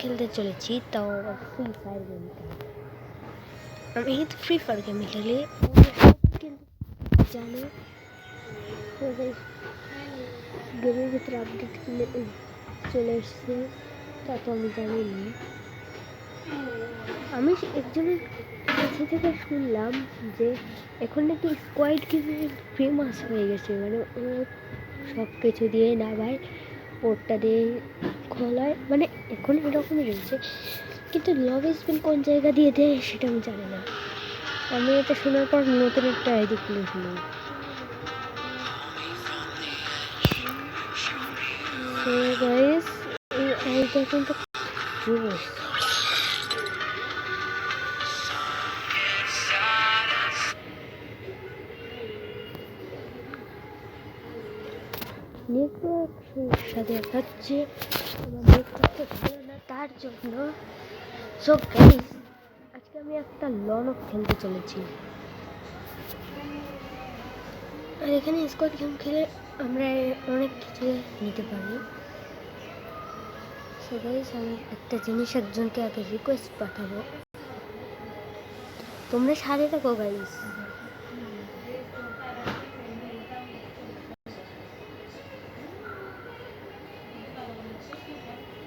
খেলতে চলেছি, তাও ফ্রি ফায়ার গেম। আমি কিন্তু ফ্রি ফায়ার গেম খেলি, কিন্তু জানো গেমের ভিতরে আপডেট চলে এসছে, তা তো আমি জানি না। আমি একজনের কাছে থেকে শুনলাম যে এখন নাকি স্কোয়াড গেমে ফেমাস হয়ে গেছে, মানে ও সব কিছু দিয়ে না ভাই, ওরটা দিয়ে খোলায়, মানে এখন এরকমই রয়েছে, কিন্তু লব স্পেল কোন জায়গা দিয়ে দেয় সেটা আমি জানি না। আমি এটা শোনার পর নতুন একটা আইডি খুলেছিলাম। তো গাইস, এই আইডিটা কিন্তু জোস। নেটওয়ার্ক সমস্যা দেখাচ্ছে, আমার নেটওয়ার্কটা ভালো না, তার জন্য। সো গাইস, আজকে আমি একটা লনক খেলতে চলেছি, আর এখানে স্কোয়াড গেম খেলে আমরা অনেক কিছু নিতে পারি। সো গাইস, আমি একটা জিনিস একজনকে আগে রিকোয়েস্ট পাঠাবো, তোমরা সাথে থাকো গাইস।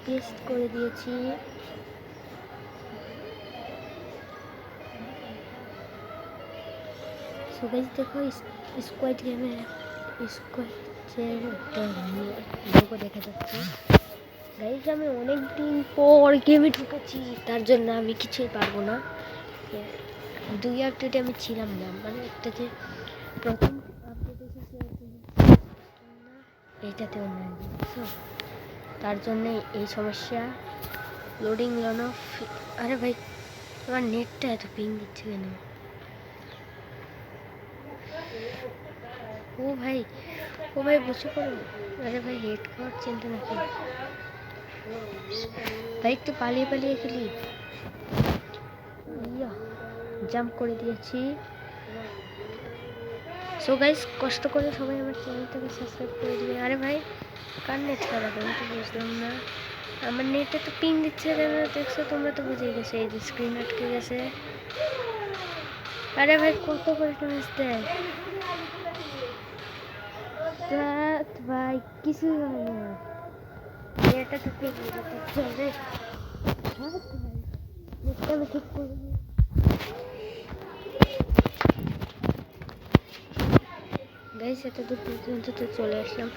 পেস্ট করে দিয়েছি। সো গাইস দেখো, স্কোয়াড গেমের স্কোয়াডের একটা লোগো দেখা যাচ্ছে। গাইস, আমি অনেক দিন পর গেমে ঢুকেছি, তার জন্য আমি কিছুই পারবো না। 2 আপডেটে আমি ছিলাম না, মানে একটা যে প্রথম আপডেট এসেছে এইটাতেও নাই, বুঝছো? তার জন্যে এই সমস্যা। লোডিং লন অফ। আরে ভাই, আমার নেটটা এত পিং দিচ্ছে কেন? ও ভাই, বসে পড়ো। আরে ভাই, হেড খাওয়ার চিন্তা নাকি? ভাই একটু পালিয়ে পালিয়ে খেলি। জাম্প করে দিয়েছি। সো গাইস, কষ্ট করে সবাই আমার চ্যানেলটাকে সাবস্ক্রাইব করে দিবে। আরে ভাই, কার নেট খারাপ? আমি তো বুঝলাম না, আমার নেটে তো পিং দিচ্ছে কেন? দেখছো, তোমরা তো বুঝেই গেছো, এই যে স্ক্রিন আটকে গেছে। আরে ভাই, কত করে ড্যামেজ দেয়? ভাই কিছুই হয় না, এটা তো ঠিক চলে। নেটটা আমি ঠিক করে দিই। গাইস, এত দূর পর্যন্ত তো চলে আসলাম।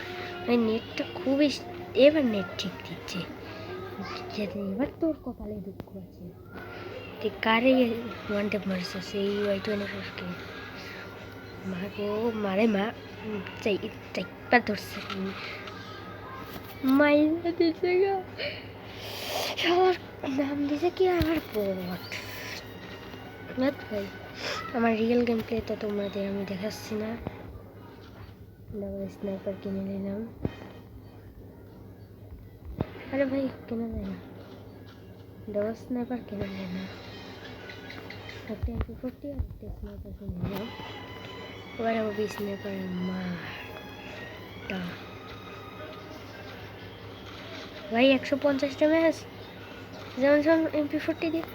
ভাই নেটটা খুবই, এবার নেট ঠিক দিচ্ছে। এবার তোর কপালে দুঃখ আছে। ঠিক কারে ওয়ান ট্যাপ মারছে, সেই Y24কে। মা গো, মারে মা, চাইপা ধরছে, মাইরা দিছে গা। সবার নাম দিছে কি আমার বট। ভাই, আমার রিয়েল গেম প্লে তো তোমাদের আমি দেখাচ্ছি না। ডাবল স্নাইপার কিনে নিলাম। আরে ভাই, কেনা যায় না, ডাবল স্নাইপার কেনা যায় না। একটা MP40 আর একটা স্নাইপার কিনে নিলাম। এবার হবে স্নাইপারের মারটা। ভাই 150 ড্যামেজ, যেমন যেমন MP40 দিয়ে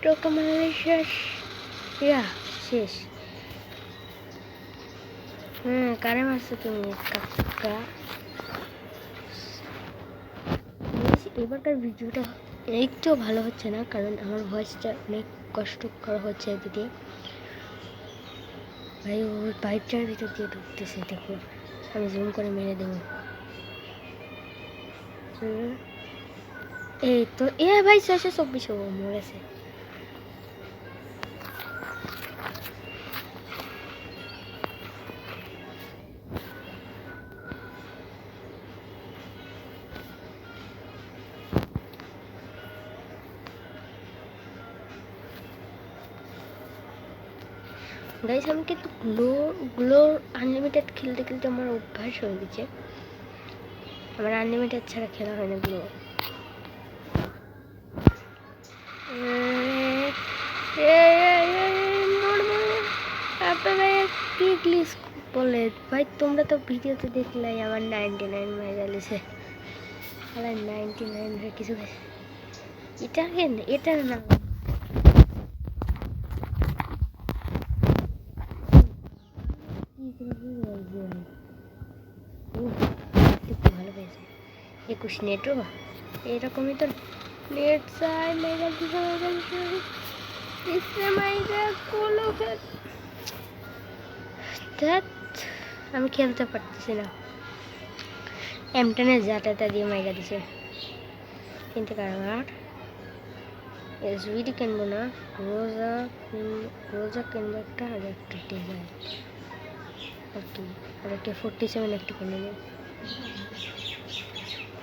টোকা মারলে শেষ। শেষ। কারে মারছো তুমি কাকা? এবারকার ভিডিওটা একটু ভালো হচ্ছে না, কারণ আমার ভয়েসটা অনেক কষ্ট করা হচ্ছে এদিকে। ভাই, ওই পাইপটার ভিতর দিয়ে ঢুকতেছে, দেখো, আমি জুম করে মেরে দেবো। এই তো ভাই 624 মরেছে। গাইস, আমি কিন্তু গ্লোর আনলিমিটেড খেলতে খেলতে আমার অভ্যাস হয়ে গেছে। আমার আনলিমিটেড ছাড়া খেলা হয় না গ্লো। কি গ্লিচ বলে ভাই, তোমরা তো ভিডিওতে দেখলাই আমার 99 মেরে গেছে। 99 কিছু এটা না ভালো পেয়েছে 21 নেটও এরকমই তো নেট চাই মেগা আমি খেলতে পারতেছি না M10 জাটাটা দিয়ে মাইরা দিছে কিনতে পারবো আর এসভিডি কিনবো না রোজা কিনবো একটা আর একটা ডিজাইন আর একটা 47 একটা কিনে নেব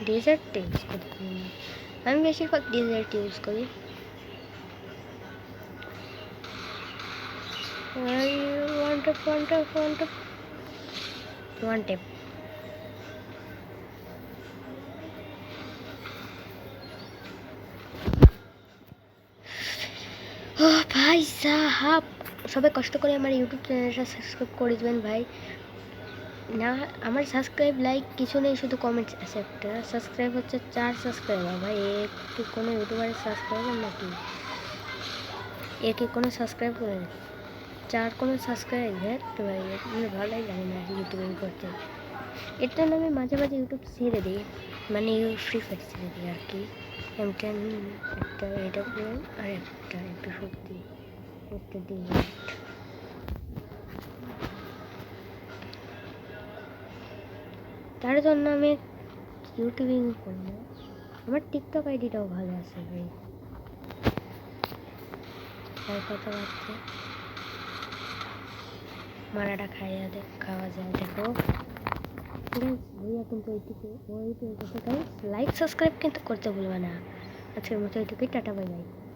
ডেজার্ট ইউজ করতে আমি বেশিরভাগ ডেজার্ট ইউজ করি ওয়ান টেপ ও ভাই সাহাব সবাই কষ্ট করে আমার ইউটিউব চ্যানেলটা সাবস্ক্রাইব করে দেবেন ভাই না আমার সাবস্ক্রাইব লাইক কিছু নেই শুধু কমেন্টস আছে একটা সাবস্ক্রাইব হচ্ছে 4 সাবস্ক্রাইবার ভাই একটু কোনো ইউটিউবারের সাবস্ক্রাইবার নাকি কোনো সাবস্ক্রাইব করে 4 কোনো সাবস্ক্রাইবার তো ভাই মানে ভালোই লাগে না ইউটিউবিং করতে এটা না আমি মাঝে মাঝে ইউটিউব ছেড়ে দিই মানে ফ্রি ফায়ার ছেড়ে দিই আর কি M10 একটা AWM আর একটা MP40 একটা ডিজার্ট তার জন্য আমি ইউটিউবিং করি না আমার টিকটক আইডিটাও ভালো আছে ভাই তাই কথাবার্তা মারাটা খাওয়া যায় দেখো ভাইয়া কিন্তু এইটুকু লাইক সাবস্ক্রাইব কিন্তু করতে ভুলবে না আজকের মতো এইটুকুই টাটা বাই বাই